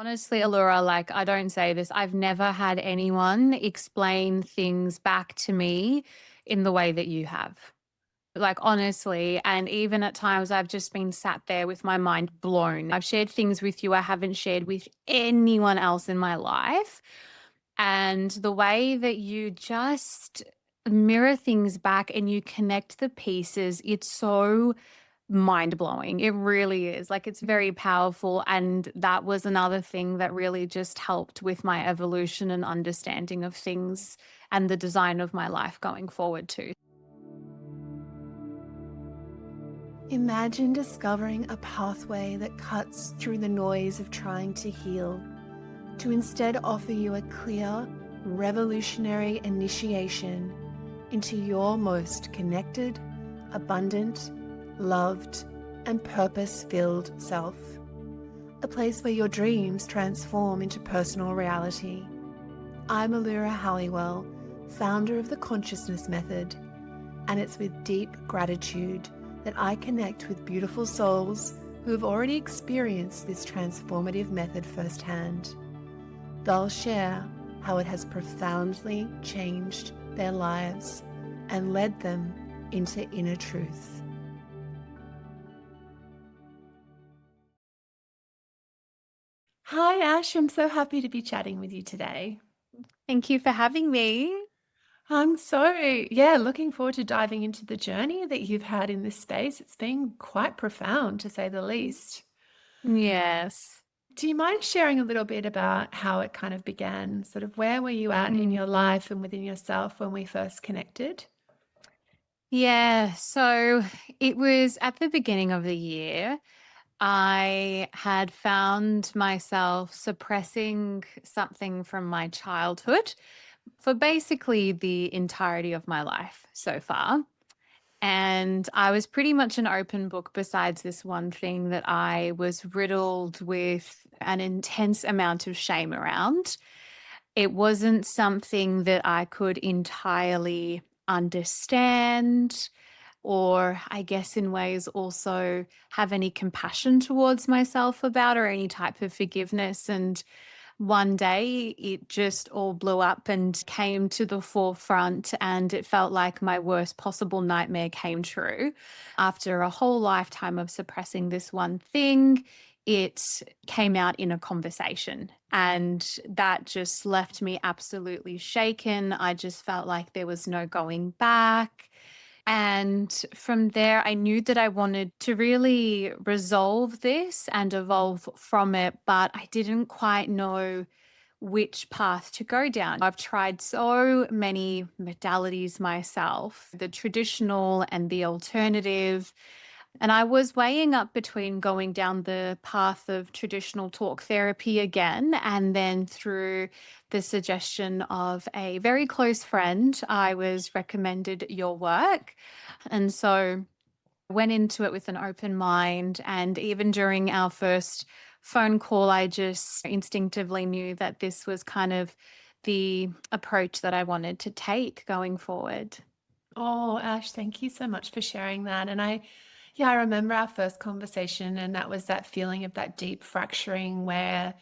Honestly, Allura, like I don't say this, I've never had anyone explain things back to me in the way that you have. Like honestly, and even at times I've just been sat there with my mind blown. I've shared things with you I haven't shared with anyone else in my life. And the way that you just mirror things back and you connect the pieces, it's so mind blowing. It really is. Like it's very powerful. And that was another thing that really just helped with my evolution and understanding of things and the design of my life going forward too. Imagine discovering a pathway that cuts through the noise of trying to heal, to instead offer you a clear, revolutionary initiation into your most connected, abundant, loved, and purpose-filled self. A place where your dreams transform into personal reality. I'm Allura Halliwell, founder of the Consciousness Method, and it's with deep gratitude that I connect with beautiful souls who have already experienced this transformative method firsthand. They'll share how it has profoundly changed their lives and led them into inner truth. Hi, Ash. I'm so happy to be chatting with you today. Thank you for having me. I'm looking forward to diving into the journey that you've had in this space. It's been quite profound, to say the least. Yes. Do you mind sharing a little bit about how it kind of began? Sort of where were you at in Mm. your life and within yourself when we first connected? Yeah. So it was at the beginning of the year. I had found myself suppressing something from my childhood for basically the entirety of my life so far. And I was pretty much an open book, besides this one thing that I was riddled with an intense amount of shame around. It wasn't something that I could entirely understand, or I guess in ways also have any compassion towards myself about, or any type of forgiveness. And one day it just all blew up and came to the forefront, and it felt like my worst possible nightmare came true. After a whole lifetime of suppressing this one thing, it came out in a conversation, and that just left me absolutely shaken. I just felt like there was no going back. And from there, I knew that I wanted to really resolve this and evolve from it, but I didn't quite know which path to go down. I've tried so many modalities myself, the traditional and the alternative. And I was weighing up between going down the path of traditional talk therapy again, and then through the suggestion of a very close friend, I was recommended your work. And so went into it with an open mind. And even during our first phone call, I just instinctively knew that this was kind of the approach that I wanted to take going forward. Oh, Ash, thank you so much for sharing that. I remember our first conversation, and that was that feeling of that deep fracturing where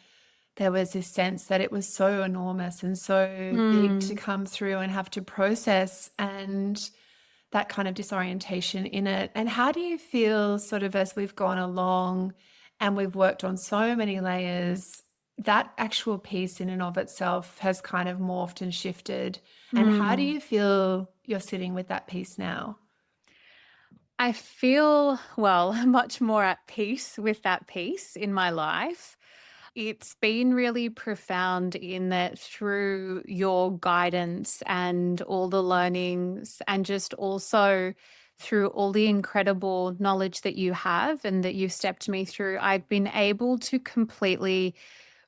there was this sense that it was so enormous and so big to Mm. come through and have to process, and that kind of disorientation in it. And how do you feel sort of as we've gone along and we've worked on so many layers, that actual piece in and of itself has kind of morphed and shifted? And how do Mm. you feel you're sitting with that piece now? I feel, well, much more at peace with that piece in my life. It's been really profound in that through your guidance and all the learnings, and just also through all the incredible knowledge that you have and that you've stepped me through, I've been able to completely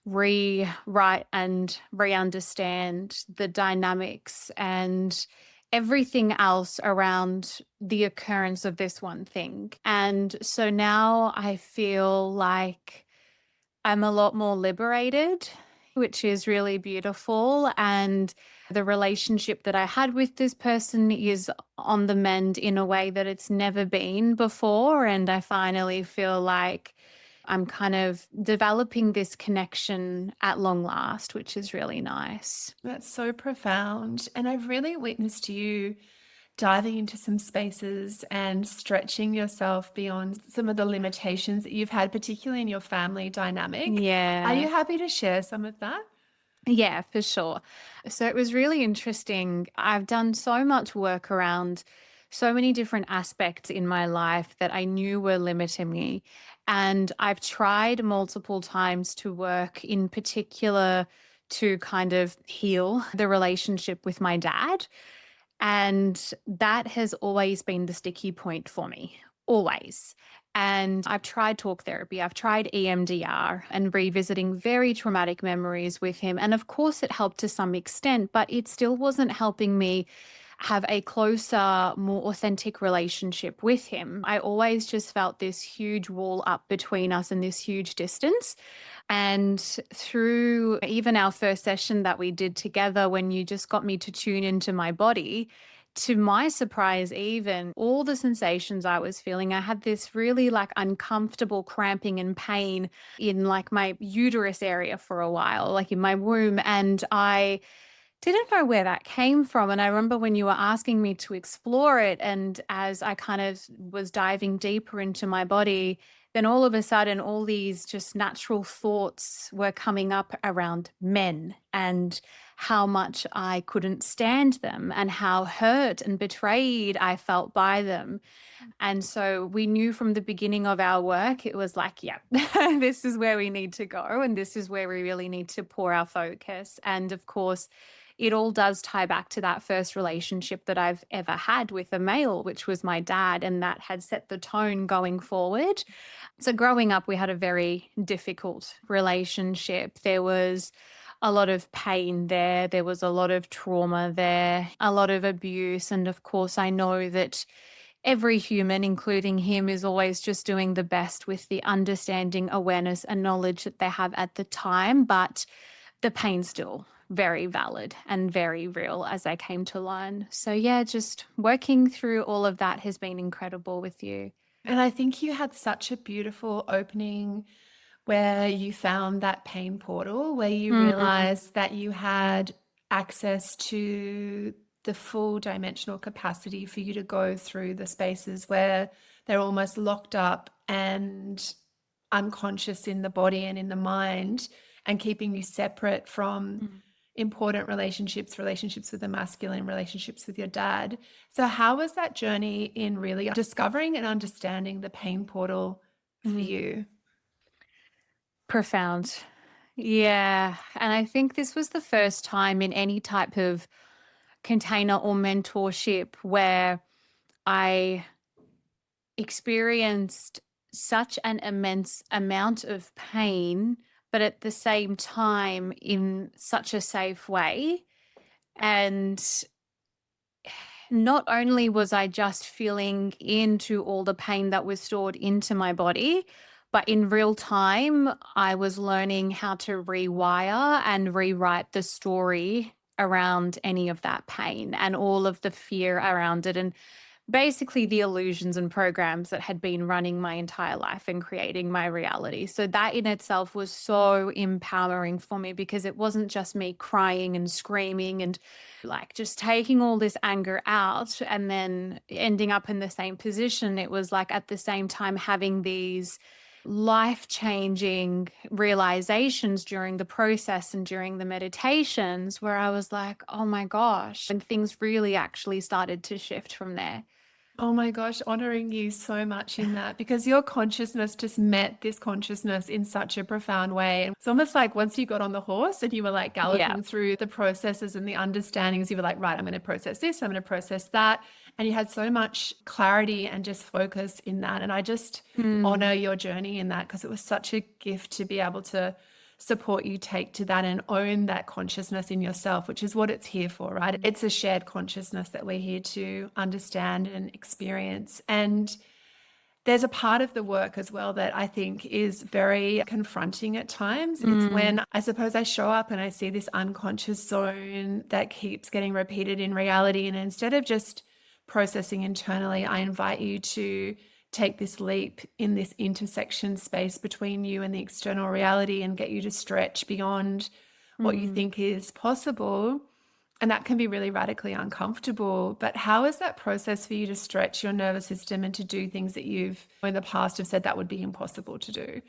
rewrite and re-understand the dynamics and everything else around the occurrence of this one thing. And so now I feel like I'm a lot more liberated, which is really beautiful. And the relationship that I had with this person is on the mend in a way that it's never been before. And I finally feel like I'm kind of developing this connection at long last, which is really nice. That's so profound. And I've really witnessed you diving into some spaces and stretching yourself beyond some of the limitations that you've had, particularly in your family dynamic. Are Yeah. you happy to share some of that? Yeah, for sure. So it was really interesting. I've done so much work around so many different aspects in my life that I knew were limiting me. And I've tried multiple times to work in particular to kind of heal the relationship with my dad. And that has always been the sticky point for me, always. And I've tried talk therapy, I've tried EMDR and revisiting very traumatic memories with him. And of course, it helped to some extent, but it still wasn't helping me have a closer, more authentic relationship with him. I always just felt this huge wall up between us and this huge distance. And through even our first session that we did together, when you just got me to tune into my body, to my surprise, even all the sensations I was feeling, I had this really like uncomfortable cramping and pain in like my uterus area for a while, like in my womb. And I didn't know where that came from. And I remember when you were asking me to explore it, and as I kind of was diving deeper into my body, then all of a sudden, all these just natural thoughts were coming up around men and how much I couldn't stand them and how hurt and betrayed I felt by them. And so we knew from the beginning of our work, it was like, yeah, this is where we need to go. And this is where we really need to pour our focus. And of course, it all does tie back to that first relationship that I've ever had with a male, which was my dad. And that had set the tone going forward. So growing up, we had a very difficult relationship. There was a lot of pain there. There was a lot of trauma there, a lot of abuse. And of course, I know that every human, including him, is always just doing the best with the understanding, awareness, and knowledge that they have at the time. But the pain's still very valid and very real, as I came to learn. So, yeah, just working through all of that has been incredible with you. And I think you had such a beautiful opening where you found that pain portal, where you Mm, realized that you had access to the full dimensional capacity for you to go through the spaces where they're almost locked up and unconscious in the body and in the mind, and keeping you separate from mm, important relationships, relationships with the masculine, relationships with your dad. So how was that journey in really discovering and understanding the pain portal for mm. you? Profound. Yeah. And I think this was the first time in any type of container or mentorship where I experienced such an immense amount of pain, but at the same time in such a safe way. And not only was I just feeling into all the pain that was stored into my body, but in real time, I was learning how to rewire and rewrite the story around any of that pain and all of the fear around it. And basically the illusions and programs that had been running my entire life and creating my reality. So that in itself was so empowering for me because it wasn't just me crying and screaming and like just taking all this anger out and then ending up in the same position. It was like at the same time having these life changing realizations during the process and during the meditations where I was like, oh my gosh. And things really actually started to shift from there. Oh my gosh, honoring you so much in that, because your consciousness just met this consciousness in such a profound way. And it's almost like once you got on the horse and you were like Yeah. galloping through the processes and the understandings, you were like, right, I'm going to process this, I'm going to process that. And you had so much clarity and just focus in that. And I just Mm, honor your journey in that, because it was such a gift to be able to support you take to that and own that consciousness in yourself, which is what it's here for, right? It's a shared consciousness that we're here to understand and experience. And there's a part of the work as well that I think is very confronting at times. It's mm, when I suppose I show up and I see this unconscious zone that keeps getting repeated in reality. And instead of just processing internally, I invite you to take this leap in this intersection space between you and the external reality and get you to stretch beyond what you Mm. think is possible. And that can be really radically uncomfortable. But how is that process for you to stretch your nervous system and to do things that you've in the past have said that would be impossible to do?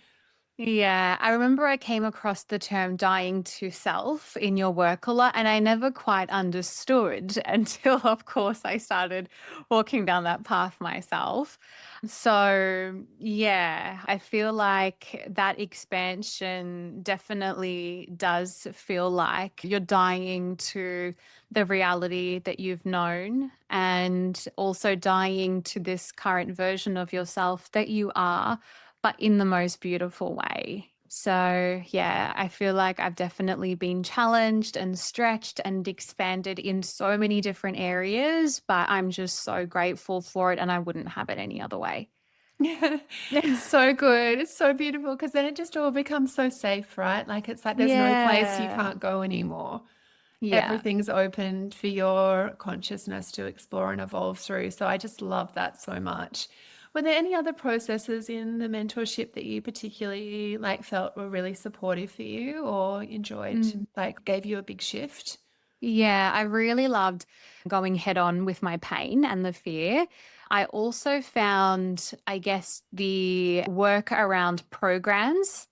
Yeah, I remember I came across the term dying to self in your work a lot, and I never quite understood until, of course, I started walking down that path myself. So, yeah, I feel like that expansion definitely does feel like you're dying to the reality that you've known and also dying to this current version of yourself that you are, but in the most beautiful way. So, yeah, I feel like I've definitely been challenged and stretched and expanded in so many different areas, but I'm just so grateful for it and I wouldn't have it any other way. Yeah, so good. It's so beautiful because then it just all becomes so safe, right? Like it's like there's no place you Yeah. can't go anymore. Yeah. Everything's open for your consciousness to explore and evolve through. So I just love that so much. Were there any other processes in the mentorship that you particularly like felt were really supportive for you or enjoyed, Mm. like gave you a big shift? Yeah, I really loved going head on with my pain and the fear. I also found, I guess, the work around programs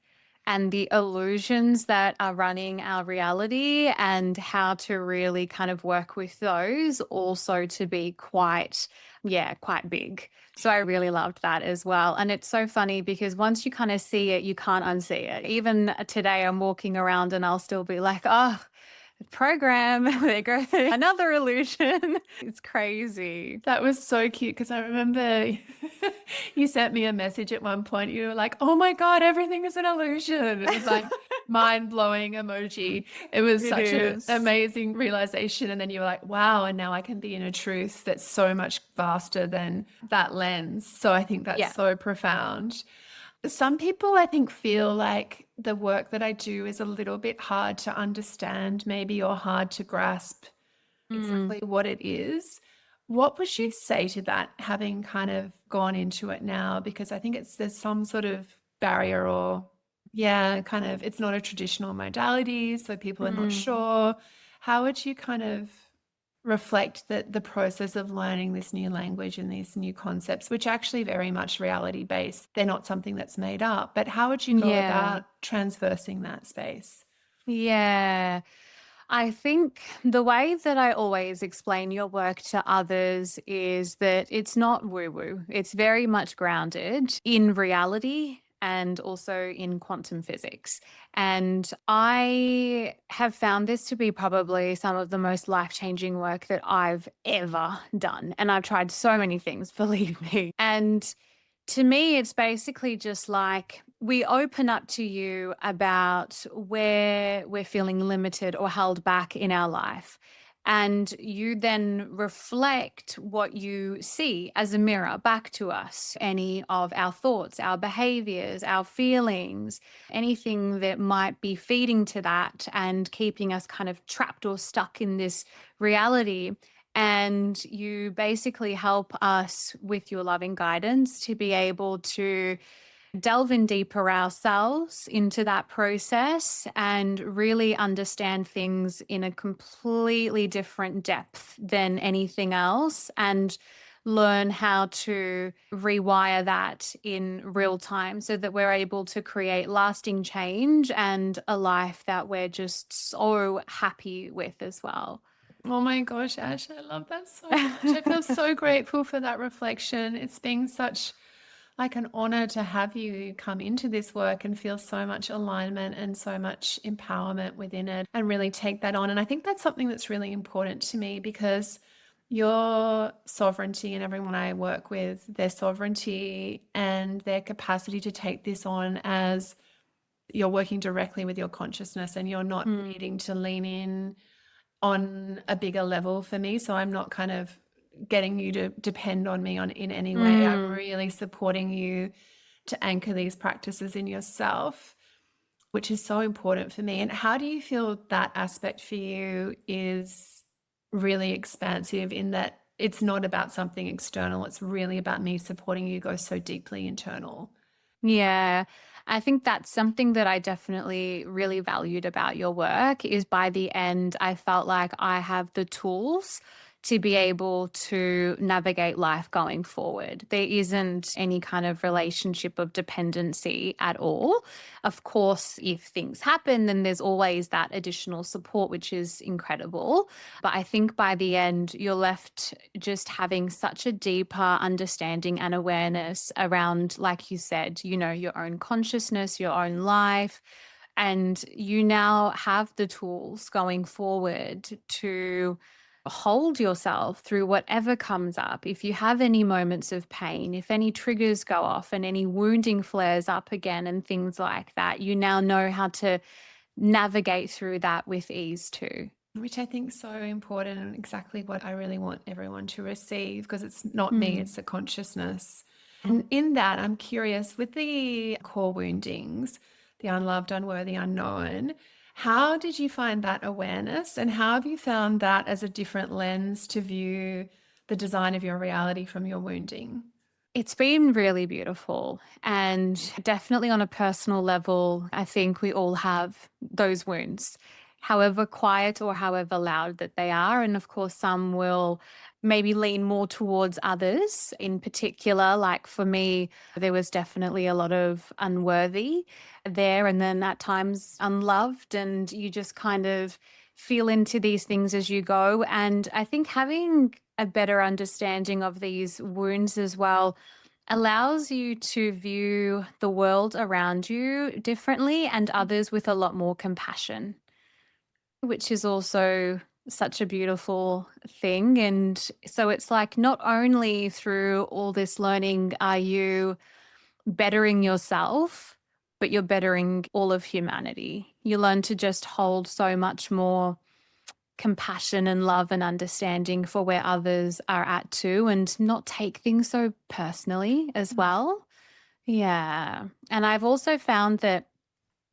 and the illusions that are running our reality and how to really kind of work with those also to be quite, yeah, quite big. So I really loved that as well. And it's so funny because once you kind of see it, you can't unsee it. Even today, I'm walking around and I'll still be like, oh, program. They go through another illusion. It's crazy. That was so cute because I remember you sent me a message at one point. You were like, "Oh my God, everything is an illusion." It was like mind-blowing emoji. It was It such an is. amazing realization. And then you were like, "Wow, and now I can be in a truth that's so much vaster than that lens." So I think that's Yeah. so profound. Some people, I think, feel like the work that I do is a little bit hard to understand, maybe, or hard to grasp Mm. exactly what it is. What would you say to that, having kind of gone into it now? Because I think there's some sort of barrier or, yeah, kind of, it's not a traditional modality, so people are not Mm. sure. How would you kind of reflect that the process of learning this new language and these new concepts, which are actually very much reality based, they're not something that's made up, but how would you go Yeah. about transversing that space? Yeah. I think the way that I always explain your work to others is that it's not woo woo. It's very much grounded in reality and also in quantum physics. And I have found this to be probably some of the most life changing work that I've ever done. And I've tried so many things, believe me. And to me, it's basically just like we open up to you about where we're feeling limited or held back in our life. And you then reflect what you see as a mirror back to us, any of our thoughts, our behaviors, our feelings, anything that might be feeding to that and keeping us kind of trapped or stuck in this reality. And you basically help us with your loving guidance to be able to delve in deeper ourselves into that process and really understand things in a completely different depth than anything else and learn how to rewire that in real time so that we're able to create lasting change and a life that we're just so happy with as well. Oh my gosh, Ash, I love that so much. I feel so grateful for that reflection. It's been such like an honor to have you come into this work and feel so much alignment and so much empowerment within it and really take that on. And I think that's something that's really important to me because your sovereignty and everyone I work with, their sovereignty and their capacity to take this on as you're working directly with your consciousness and you're not Mm. needing to lean in on a bigger level for me. So I'm not kind of getting you to depend on me on in any way. I'm Mm. really supporting you to anchor these practices in yourself, which is so important for me. And how do you feel that aspect for you is really expansive in that it's not about something external. It's really about me supporting you go so deeply internal. Yeah, I think that's something that I definitely really valued about your work is by the end, I felt like I have the tools to be able to navigate life going forward. There isn't any kind of relationship of dependency at all. Of course, if things happen, then there's always that additional support, which is incredible. But I think by the end, you're left just having such a deeper understanding and awareness around, like you said, your own consciousness, your own life. And you now have the tools going forward to hold yourself through whatever comes up. If you have any moments of pain, if any triggers go off and any wounding flares up again and things like that, you now know how to navigate through that with ease too. Which I think is so important and exactly what I really want everyone to receive because it's not me, Mm. it's the consciousness. And in that, I'm curious with the core woundings, the unloved, unworthy, unknown, how did you find that awareness and how have you found that as a different lens to view the design of your reality from your wounding? It's been really beautiful. And definitely on a personal level, I think we all have those wounds, however quiet or however loud that they are. And of course, some will maybe lean more towards others in particular. Like for me, there was definitely a lot of unworthy there, and then at times unloved. And you just kind of feel into these things as you go. And I think having a better understanding of these wounds as well allows you to view the world around you differently and others with a lot more compassion, which is also such a beautiful thing. And so it's like not only through all this learning are you bettering yourself, but you're bettering all of humanity. You learn to just hold so much more compassion and love and understanding for where others are at too, and not take things so personally as well. Yeah. And I've also found that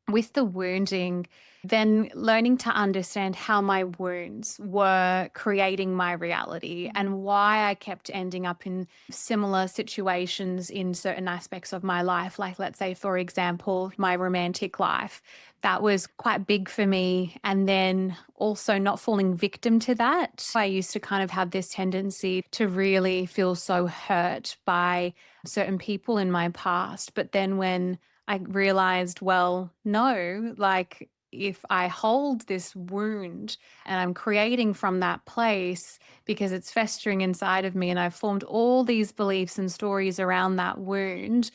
with the wounding, then learning to understand how my wounds were creating my reality and why I kept ending up in similar situations in certain aspects of my life. Like, let's say, for example, my romantic life. That was quite big for me. And then also not falling victim to that. I used to kind of have this tendency to really feel so hurt by certain people in my past. But then when I realized, well, no, like if I hold this wound and I'm creating from that place because it's festering inside of me and I've formed all these beliefs and stories around that wound,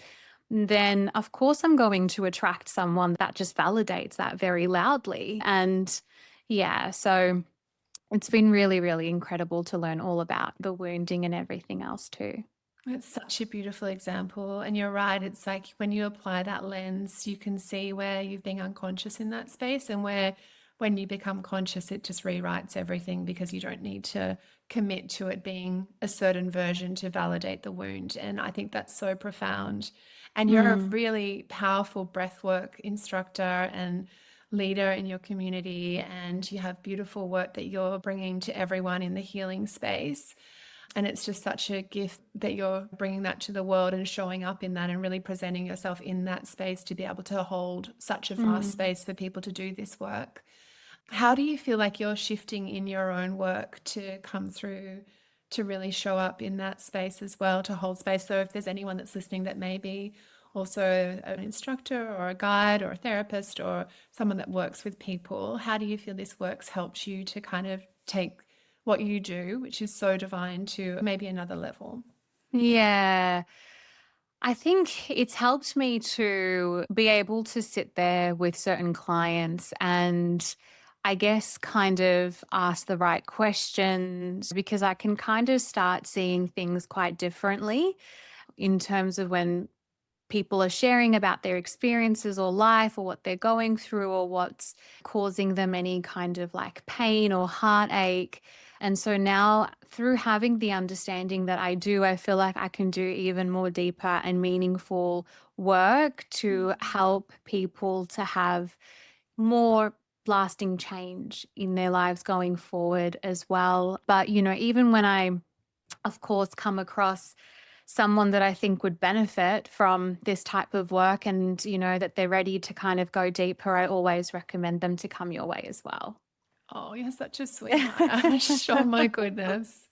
then of course I'm going to attract someone that just validates that very loudly. And yeah, so it's been really, really incredible to learn all about the wounding and everything else too. It's such a beautiful example. And you're right. It's like when you apply that lens, you can see where you've been unconscious in that space and where when you become conscious, it just rewrites everything because you don't need to commit to it being a certain version to validate the wound. And I think that's so profound. And you're a Mm. really powerful breathwork instructor and leader in your community. And you have beautiful work that you're bringing to everyone in the healing space. And it's just such a gift that you're bringing that to the world and showing up in that and really presenting yourself in that space to be able to hold such a vast Mm. space for people to do this work. How do you feel like you're shifting in your own work to come through to really show up in that space as well, to hold space? So if there's anyone that's listening that may be also an instructor or a guide or a therapist or someone that works with people, how do you feel this work's helped you to kind of take what you do, which is so divine, to maybe another level? Yeah. I think it's helped me to be able to sit there with certain clients and I guess kind of ask the right questions because I can kind of start seeing things quite differently in terms of when people are sharing about their experiences or life or what they're going through or what's causing them any kind of like pain or heartache. And so now, through having the understanding that I do, I feel like I can do even more deeper and meaningful work to help people to have more lasting change in their lives going forward as well. But, even when I of course, come across someone that I think would benefit from this type of work and, that they're ready to kind of go deeper, I always recommend them to come your way as well. Oh, you're such a sweetheart, Ash. Oh my goodness.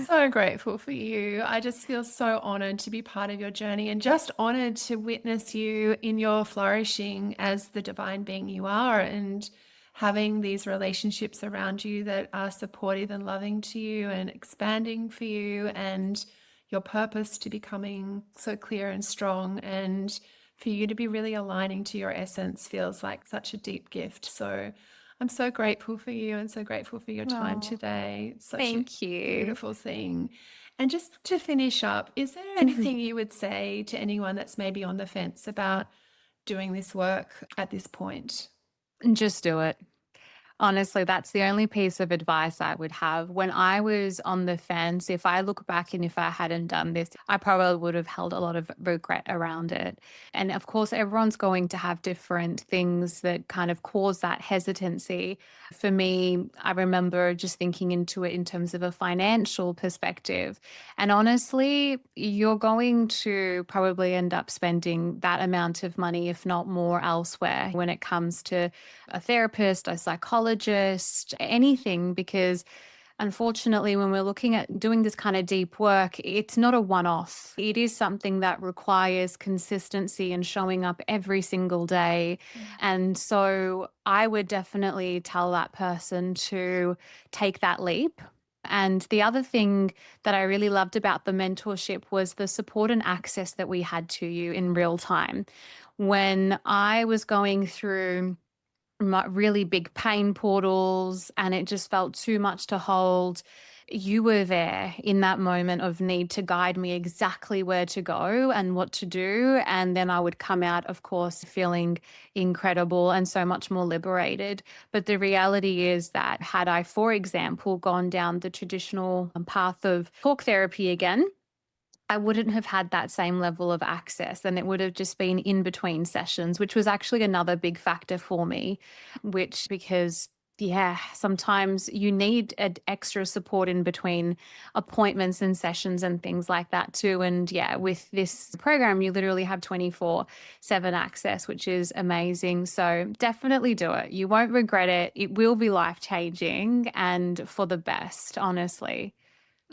So grateful for you. I just feel so honored to be part of your journey and just honored to witness you in your flourishing as the divine being you are, and having these relationships around you that are supportive and loving to you and expanding for you, and your purpose to becoming so clear and strong, and for you to be really aligning to your essence feels like such a deep gift. So I'm so grateful for you and so grateful for your time Oh, today. It's such a thank you. beautiful thing. And just to finish up, is there anything you would say to anyone that's maybe on the fence about doing this work at this point? Just do it. Honestly, that's the only piece of advice I would have. When I was on the fence, if I look back and if I hadn't done this, I probably would have held a lot of regret around it. And of course, everyone's going to have different things that kind of cause that hesitancy. For me, I remember just thinking into it in terms of a financial perspective. And honestly, you're going to probably end up spending that amount of money, if not more, elsewhere when it comes to a therapist, a psychologist, anything, because unfortunately, when we're looking at doing this kind of deep work, it's not a one off. It is something that requires consistency and showing up every single day. Mm. And so I would definitely tell that person to take that leap. And the other thing that I really loved about the mentorship was the support and access that we had to you in real time. When I was going through really big pain portals and it just felt too much to hold, you were there in that moment of need to guide me exactly where to go and what to do. And then I would come out, of course, feeling incredible and so much more liberated. But the reality is that had I, for example, gone down the traditional path of talk therapy again, I wouldn't have had that same level of access, and it would have just been in between sessions, which was actually another big factor for me, which because yeah, sometimes you need extra support in between appointments and sessions and things like that too. And yeah, with this program, you literally have 24/7 access, which is amazing. So definitely do it. You won't regret it. It will be life changing and for the best, honestly.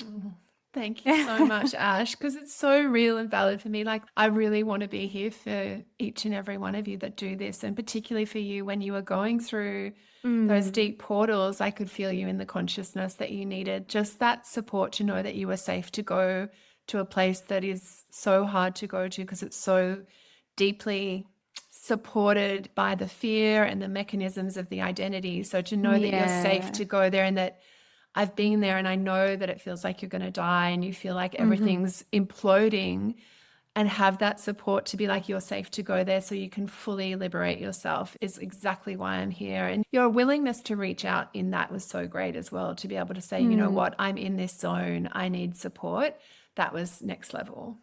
Oh, thank you so much, Ash, because it's so real and valid for me. Like, I really want to be here for each and every one of you that do this, and particularly for you when you were going through those Mm. deep portals. I could feel you in the consciousness that you needed just that support to know that you were safe to go to a place that is so hard to go to because it's so deeply supported by the fear and the mechanisms of the identity. So to know that you're safe Yeah. to go there, and that I've been there and I know that it feels like you're going to die and you feel like Mhm. everything's imploding, and have that support to be like, you're safe to go there so you can fully liberate yourself, is exactly why I'm here. And your willingness to reach out in that was so great as well, to be able to say, you know Mm. what, I'm in this zone, I need support. That was next level.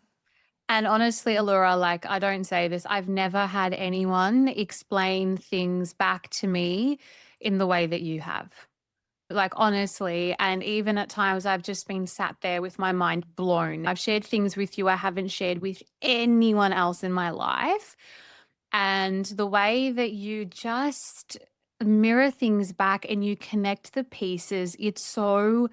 And honestly, Allura, like I don't say this, I've never had anyone explain things back to me in the way that you have. Like honestly, and even at times I've just been sat there with my mind blown. I've shared things with you I haven't shared with anyone else in my life. And the way that you just mirror things back and you connect the pieces, it's so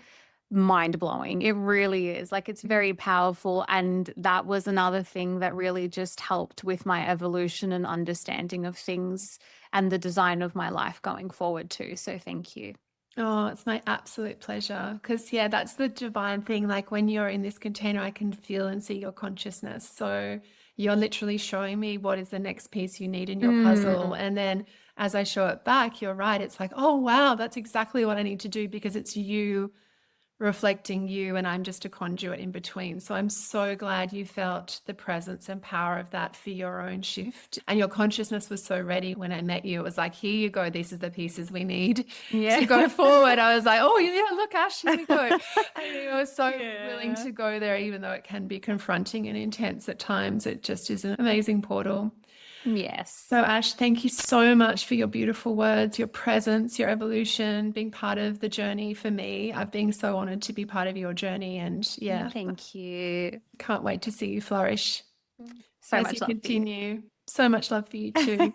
mind blowing. It really is. Like it's very powerful. And that was another thing that really just helped with my evolution and understanding of things and the design of my life going forward too. So thank you. Oh, it's my absolute pleasure. Because, yeah, that's the divine thing. Like when you're in this container, I can feel and see your consciousness. So you're literally showing me what is the next piece you need in your puzzle. Mm. And then as I show it back, you're right. It's like, oh, wow, that's exactly what I need to do, because it's you reflecting you, and I'm just a conduit in between. So I'm so glad you felt the presence and power of that for your own shift. And your consciousness was so ready when I met you. It was like, here you go. These are the pieces we need to Yeah. go forward. I was like, oh, yeah, look, Ash, here we go. And you were so willing Yeah. to go there, even though it can be confronting and intense at times. It just is an amazing portal. Yes. So, Ash, thank you so much for your beautiful words, your presence, your evolution, being part of the journey for me. I've been so honored to be part of your journey. And yeah, Thank you. can't wait to see you flourish So as you much love for you. continue. So much love for you too.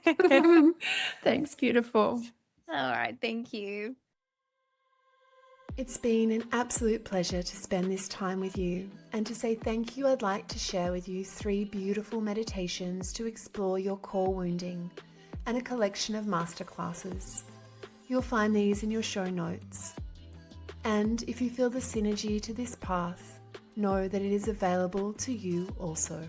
Thanks, beautiful. All right. Thank you. It's been an absolute pleasure to spend this time with you. And to say thank you, I'd like to share with you 3 beautiful meditations to explore your core wounding and a collection of masterclasses. You'll find these in your show notes. And if you feel the synergy to this path, know that it is available to you also.